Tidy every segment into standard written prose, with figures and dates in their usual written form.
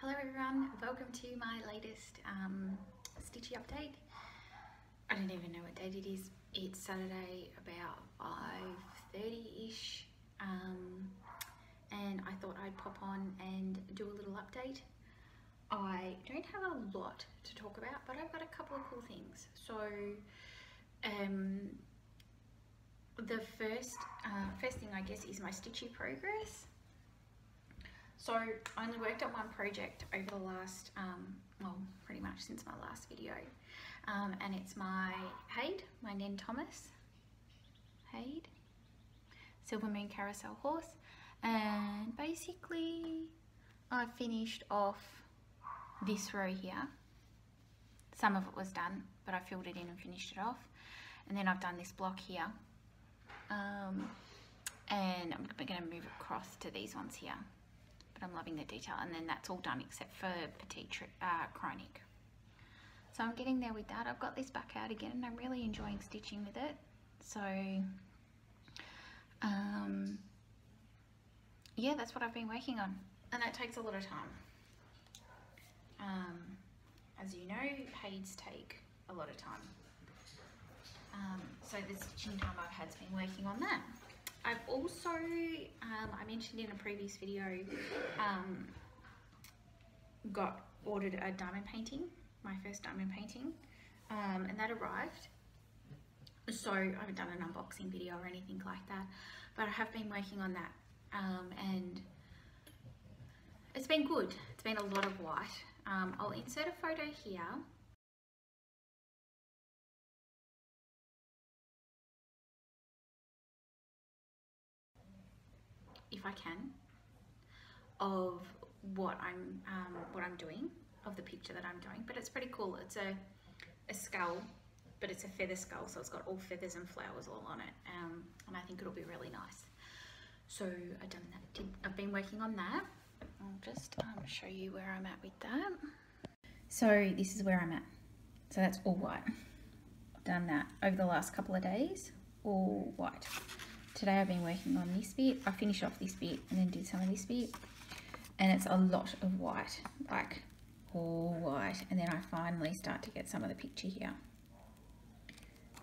Hello everyone, welcome to my latest Stitchy update. I don't even know what date it is. It's Saturday about 5:30ish, and I thought I'd pop on and do a little update. I don't have a lot to talk about, but I've got a couple of cool things. So the first thing I guess is my Stitchy progress. So I only worked on one project over the last, well, pretty much since my last video, and it's my Hade, my Nen Thomas Hade, Silver Moon Carousel horse, and basically I finished off this row here. Some of it was done, but I filled it in and finished it off, and then I've done this block here, and I'm going to move across to these ones here. But I'm loving the detail, and then that's all done except for Petite Chronic. So I'm getting there with that. I've got this back out again and I'm really enjoying stitching with it. So yeah, that's what I've been working on, and that takes a lot of time. As you know, Hades take a lot of time. So the stitching time I've had has been working on that. I've also, I mentioned in a previous video, ordered a diamond painting, my first diamond painting, and that arrived. So I haven't done an unboxing video or anything like that, but I have been working on that, and it's been good. It's been a lot of white. I'll insert a photo here. If I can, of what I'm doing, of the picture that I'm doing, but it's pretty cool. It's a skull, but it's a feather skull, so it's got all feathers and flowers all on it, and I think it'll be really nice. So I've done that. I've been working on that. I'll just show you where I'm at with that. So this is where I'm at. So that's all white. I've done that over the last couple of days, all white. Today I've been working on this bit. I finished off this bit and then did some of this bit, and it's a lot of white, like all white, and then I finally start to get some of the picture here.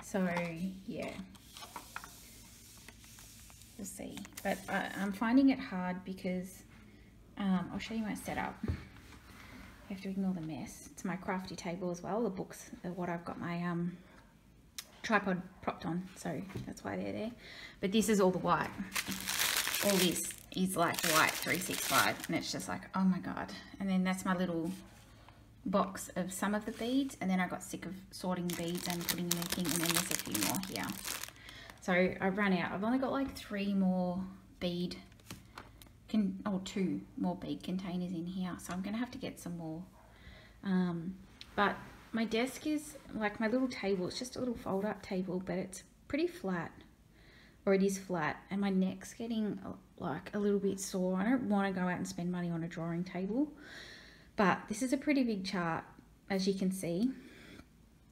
So yeah, we'll see. But I'm finding it hard because I'll show you my setup. You have to ignore the mess. It's my crafty table as well. The books are what I've got my tripod propped on, so that's why they're there. But this is all the white. All this is like white 365, and it's just like, oh my god. And then that's my little box of some of the beads, and then I got sick of sorting beads and putting them in a thing, and then there's a few more here. So I ran out. I've only got like 3 more bead or 2 more bead containers in here, so I'm gonna have to get some more. But my desk is like my little table. It's just a little fold up table, but it's pretty flat, or it is flat, and my neck's getting like a little bit sore. I don't want to go out and spend money on a drawing table, but this is a pretty big chart, as you can see.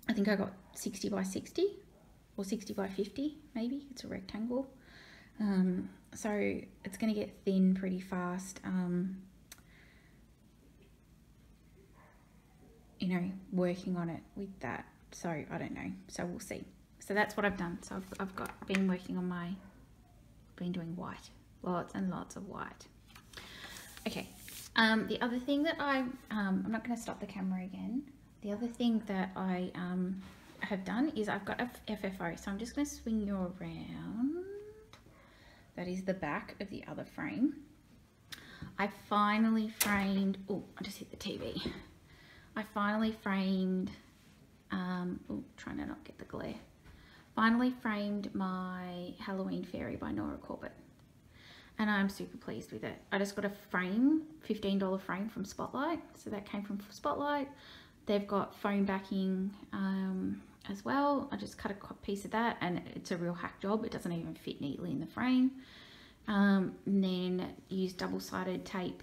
I think I got 60 by 60 or 60 by 50, maybe. It's a rectangle. So it's going to get thin pretty fast. You know, working on it with that, so I don't know, so we'll see. So that's what I've done. So I've been working on been doing white, lots and lots of white. Okay, the other thing that I'm not going to stop the camera again. The other thing that I have done is I've got a FFO, so I'm just going to swing you around. That is the back of the other frame. I finally framed, oh, I just hit the TV. I finally framed, trying to not get the glare, finally framed my Halloween Fairy by Nora Corbett, and I'm super pleased with it. I just got a frame, $15 frame from Spotlight, so that came from Spotlight. They've got foam backing as well. I just cut a piece of that, and it's a real hack job. It doesn't even fit neatly in the frame. And then use double-sided tape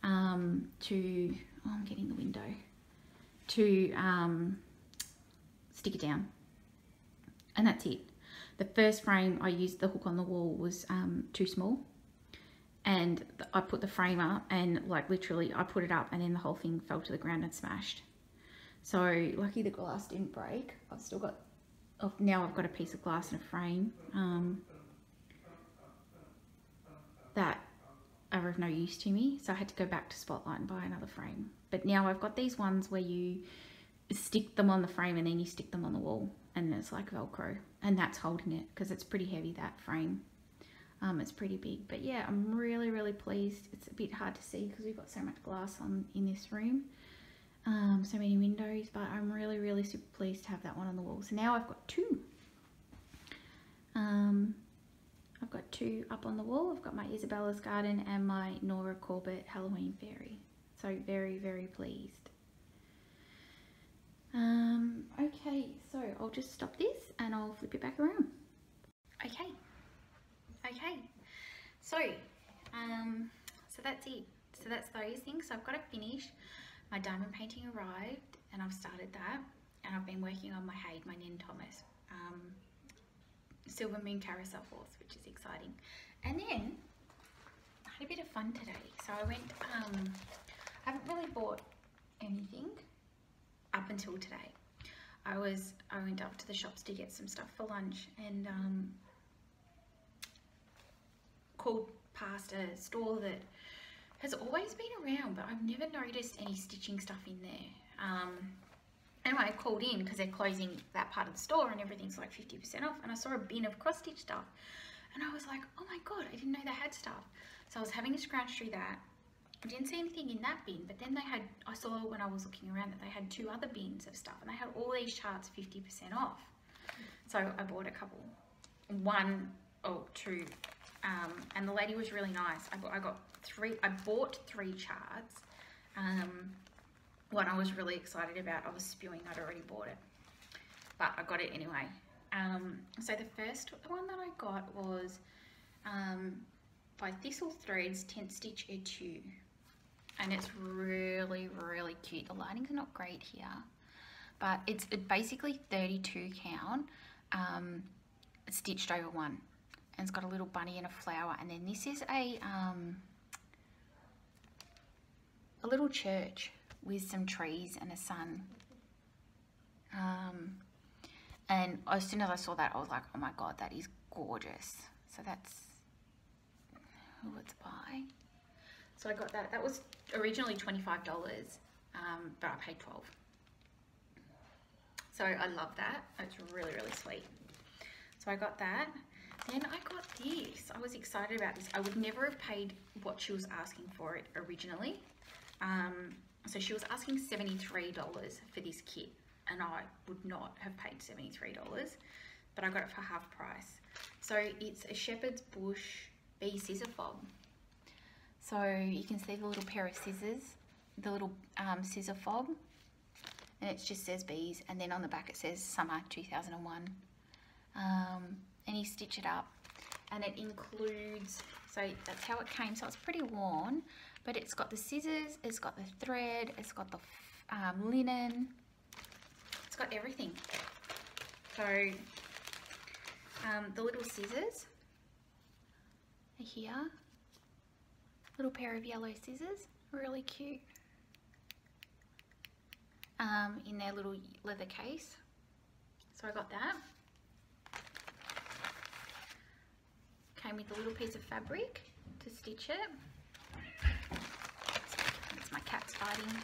to, oh, I'm getting the window, to stick it down, and that's it. The first frame I used, the hook on the wall was too small, and I put the frame up, and like literally I put it up and then the whole thing fell to the ground and smashed. So lucky the glass didn't break. I've still got, now I've got a piece of glass and a frame that are of no use to me, so I had to go back to Spotlight and buy another frame. But now I've got these ones where you stick them on the frame and then you stick them on the wall, and it's like Velcro, and that's holding it because it's pretty heavy, that frame. It's pretty big, but yeah, I'm really pleased. It's a bit hard to see because we've got so much glass on in this room, so many windows, but I'm really super pleased to have that one on the wall. So now I've got two. I've got two up on the wall. I've got my Isabella's Garden and my Nora Corbett Halloween Fairy. So very pleased. Okay, so I'll just stop this and I'll flip it back around. Okay, so that's it. So that's those things. So I've got it finished. My diamond painting arrived and I've started that, and I've been working on my Haid, my Nin Thomas Silver Moon Carousel Horse, which is exciting. And then I had a bit of fun today. So I went, I haven't really bought anything up until today. I went up to the shops to get some stuff for lunch, and called past a store that has always been around, but I've never noticed any stitching stuff in there. Anyway, I called in because they're closing that part of the store and everything's like 50% off, and I saw a bin of cross stitch stuff, and I was like, oh my god, I didn't know they had stuff. So I was having a scrounge through that. I didn't see anything in that bin, but then I saw when I was looking around that they had two other bins of stuff, and they had all these charts 50% off. So I bought a couple, two, and the lady was really nice. I bought three charts. One I was really excited about. I was spewing I'd already bought it, but I got it anyway. So the first one that I got was by Thistle Threads 10 Stitch Etude, and it's really cute. The lighting's not great here, but it's basically 32 count stitched over one, and it's got a little bunny and a flower, and then this is a little church with some trees and a sun. And as soon as I saw that, I was like, oh my god, that is gorgeous. So that's who it's by. So I got that. That was originally $25, but I paid $12. So I love that. It's really sweet. So I got that. Then I got this. I was excited about this. I would never have paid what she was asking for it originally. So she was asking $73 for this kit, and I would not have paid $73, but I got it for half price. So it's a Shepherd's Bush bee scissor fob. So you can see the little pair of scissors, the little scissor fob, and it just says bees, and then on the back it says summer 2001. And you stitch it up, and it includes, so that's how it came. So it's pretty worn, but it's got the scissors, it's got the thread, it's got the linen, it's got everything. So the little scissors are here, little pair of yellow scissors, really cute, in their little leather case. So I got that. Came with a little piece of fabric to stitch it. It's my cat's fighting.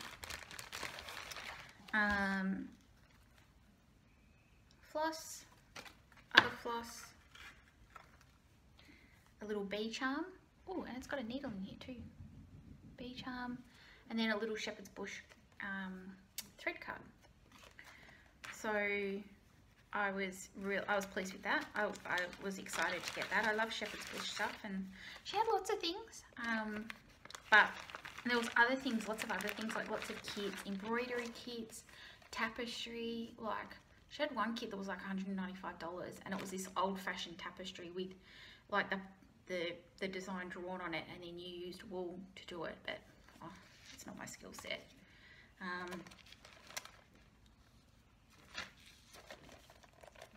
Floss, other floss, a little bee charm. Oh, and it's got a needle in here too. Bee charm, and then a little Shepherd's Bush thread card. So I was pleased with that. I was excited to get that. I love Shepherd's Bush stuff, and she had lots of things. But there was other things, lots of other things, like lots of kits, embroidery kits, tapestry. Like she had one kit that was like $195, and it was this old-fashioned tapestry with like the design drawn on it, and then you used wool to do it. But oh, it's not my skill set.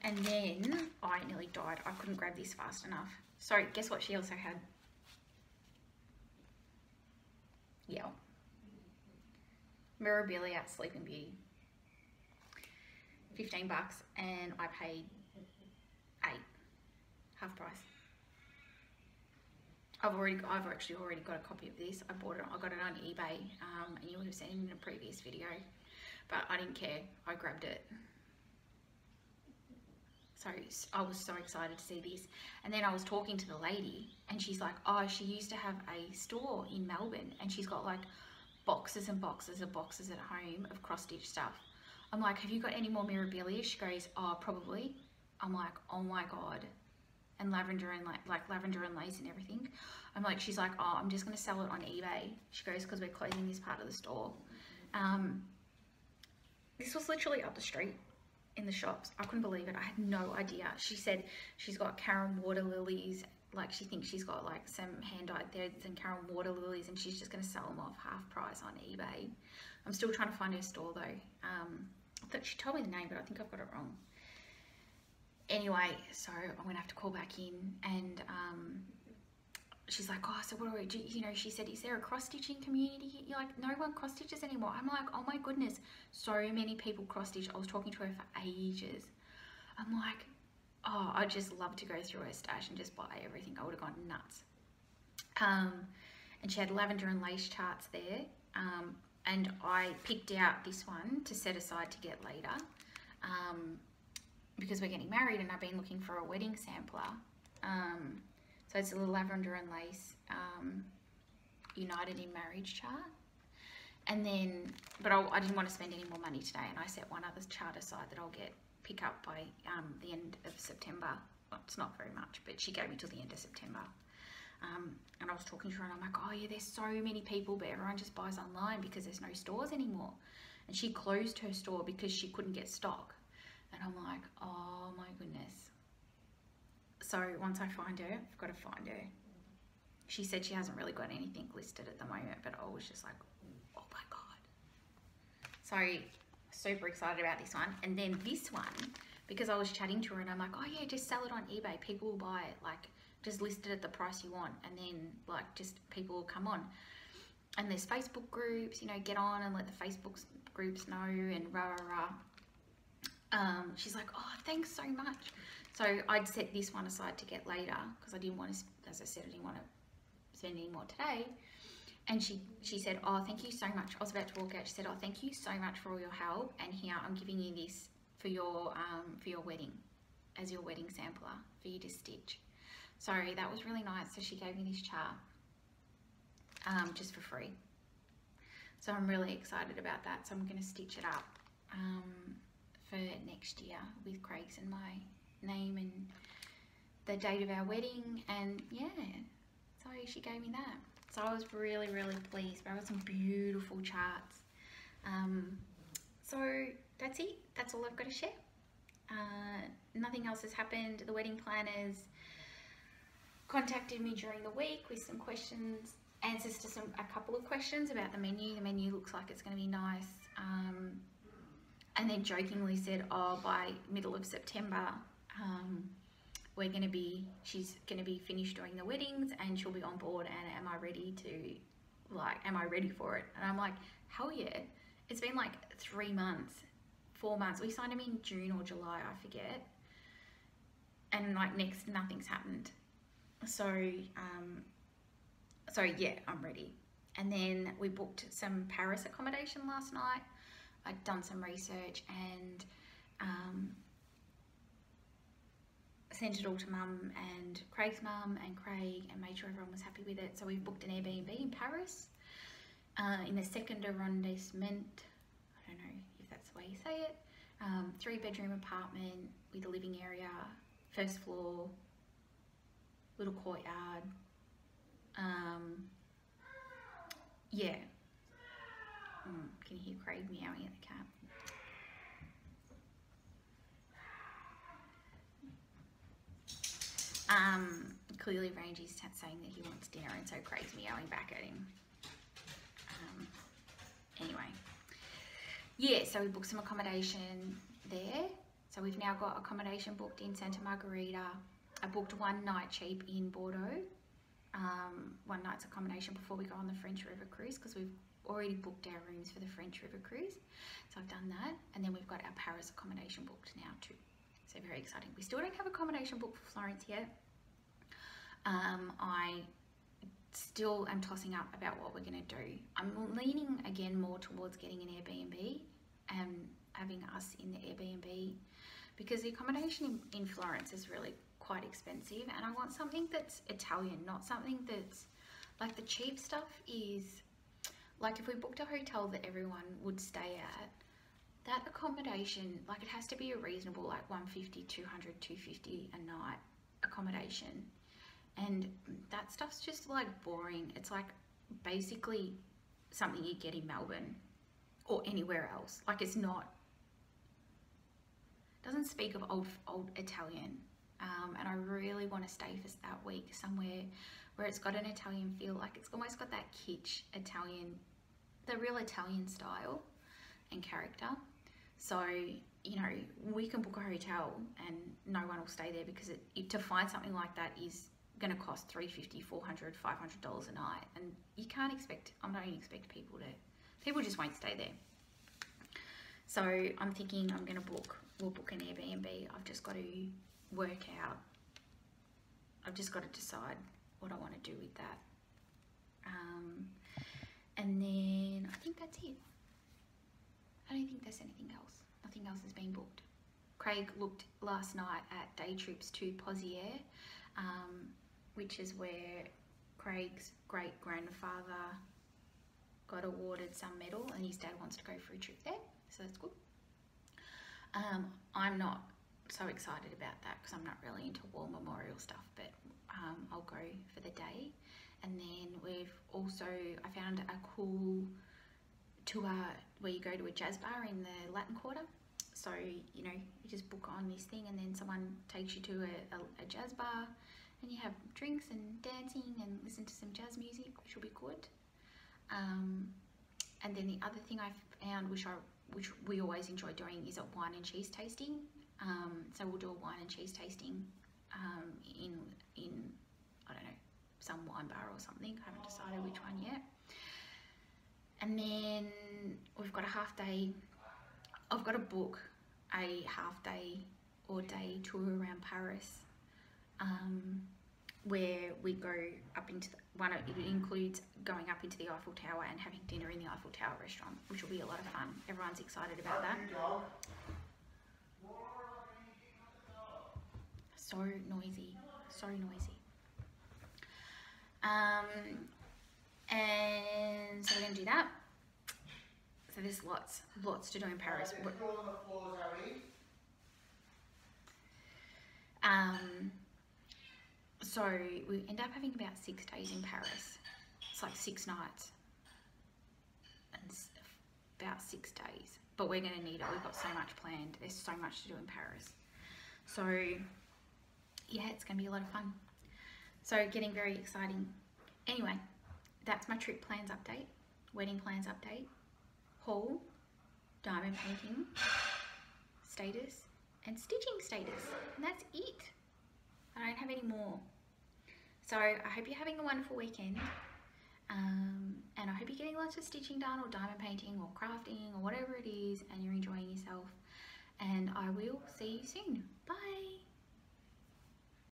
And then I nearly died. I couldn't grab this fast enough. So guess what she also had? Yeah. Mirabilia Sleeping Beauty. $15 and I paid $8, half price. I've actually already got a copy of this. I got it on eBay, and you would have seen it in a previous video, but I didn't care. I grabbed it. So I was so excited to see this. And then I was talking to the lady and she's like, oh, she used to have a store in Melbourne and she's got like boxes and boxes of boxes at home of cross stitch stuff. I'm like, have you got any more Mirabilia? She goes, oh, probably. I'm like, oh my God. And lavender and like lavender and lace and everything. I'm like, she's like, oh, I'm just going to sell it on eBay. She goes, because we're closing this part of the store. This was literally up the street in the shops. I couldn't believe it. I had no idea. She said she's got Karen water lilies. Like she thinks she's got like some hand-dyed threads and Karen water lilies and she's just going to sell them off half price on eBay. I'm still trying to find her store though. I thought she told me the name, but I think I've got it wrong. Anyway, so I'm gonna have to call back in and she's like, oh, so what do I do? You know, she said, is there a cross-stitching community? You're like, no one cross-stitches anymore. I'm like, oh my goodness, so many people cross-stitch. I was talking to her for ages. I'm like, oh, I'd just love to go through her stash and just buy everything. I would have gone nuts. And she had lavender and lace charts there. And I picked out this one to set aside to get later. Because we're getting married and I've been looking for a wedding sampler. So it's a little lavender and lace united in marriage chart. And then, but I didn't want to spend any more money today and I set one other chart aside that I'll pick up by the end of September. Well, it's not very much, but she gave me till the end of September. And I was talking to her and I'm like, oh yeah, there's so many people, but everyone just buys online because there's no stores anymore. And she closed her store because she couldn't get stock. And I'm like, oh my goodness. So once I find her, I've got to find her. She said she hasn't really got anything listed at the moment, but I was just like, oh my God. So super excited about this one. And then this one, because I was chatting to her and I'm like, oh yeah, just sell it on eBay. People will buy it. Like just list it at the price you want. And then like just people will come on. And there's Facebook groups, you know, get on and let the Facebook groups know and rah, rah, rah. She's like, oh, thanks so much. So I'd set this one aside to get later because I didn't want to, as I said, I didn't want to spend any more today. And she said, oh, thank you so much. I was about to walk out. She said, oh, thank you so much for all your help. And here, I'm giving you this for your wedding, as your wedding sampler for you to stitch. So that was really nice. So she gave me this chart just for free. So I'm really excited about that. So I'm going to stitch it up for next year with Craig's and my name and the date of our wedding. And yeah, so she gave me that. So I was really, really pleased. But I got some beautiful charts. So that's it. That's all I've got to share. Nothing else has happened. The wedding planners contacted me during the week with some questions, answers to a couple of questions about the menu. The menu looks like it's going to be nice. And then jokingly said, oh, by middle of September, she's going to be finished doing the weddings and she'll be on board, and am I ready for it? And I'm like, hell yeah. It's been like 3 months, 4 months. We signed him in June or July, I forget. And like nothing's happened. So yeah, I'm ready. And then we booked some Paris accommodation last night. I'd done some research and sent it all to Mum and Craig's mum and Craig and made sure everyone was happy with it. So we've booked an Airbnb in Paris in the second arrondissement. I don't know if that's the way you say it. 3-bedroom apartment with a living area, first floor, little courtyard. Yeah. Can you hear Craig meowing at the cat? Clearly Rangy's saying that he wants dinner, and so Craig's meowing back at him. Anyway. Yeah, so we booked some accommodation there. So we've now got accommodation booked in Santa Margarita. I booked one night cheap in Bordeaux. one night's accommodation before we go on the French River cruise, because we've already booked our rooms for the French River cruise. So I've done that, and then we've got our Paris accommodation booked now too. So very exciting. We still don't have accommodation booked for Florence yet. I still am tossing up about what we're going to do. I'm leaning again more towards getting an Airbnb and having us in the Airbnb, because the accommodation in Florence is really quite expensive, and I want something that's Italian, not something that's like the cheap stuff is like if we booked a hotel that everyone would stay at, that accommodation, like it has to be a reasonable like 150, 200, 250 a night accommodation. And that stuff's just like boring. It's like basically something you get in Melbourne or anywhere else. Like it's not, doesn't speak of old Italian. And I really want to stay for that week somewhere where it's got an Italian feel, like it's almost got that kitsch Italian, the real Italian style and character. So, you know, we can book a hotel and no one will stay there, because to find something like that is going to cost $350, $400, $500 a night, and you can't expect, I don't expect people just won't stay there. So I'm thinking we'll book an Airbnb. I've just got to work out, I've just got to decide what I want to do with that. And then I think that's it. I don't think there's anything else. Nothing else has been booked. Craig looked last night at day trips to Pozières, which is where Craig's great grandfather got awarded some medal, and his dad wants to go for a trip there, so that's good. I'm not so excited about that because I'm not really into war memorial stuff, but I'll go for the day. And then we've also, I found a cool tour where you go to a jazz bar in the Latin Quarter. So, you know, you just book on this thing and then someone takes you to a jazz bar and you have drinks and dancing and listen to some jazz music, which will be good. And then the other thing I've found, which we always enjoy doing, is a wine and cheese tasting. So we'll do a wine and cheese tasting in I don't know, some wine bar or something. I haven't decided which one yet. And then we've got a half day. I've got to book a half day or day tour around Paris, where we go up into it includes going up into the Eiffel Tower and having dinner in the Eiffel Tower restaurant, which will be a lot of fun. Everyone's excited about that. So noisy, so noisy. And so we're going to do that. So there's lots to do in Paris. So we end up having about 6 days in Paris. It's like 6 nights and about 6 days. But we're going to need it. We've got so much planned. There's so much to do in Paris. So yeah, it's going to be a lot of fun. So getting very exciting. Anyway, that's my trip plans update, wedding plans update, haul, diamond painting status, and stitching status. And that's it. I don't have any more. So I hope you're having a wonderful weekend. And I hope you're getting lots of stitching done, or diamond painting, or crafting, or whatever it is, and you're enjoying yourself. And I will see you soon. Bye.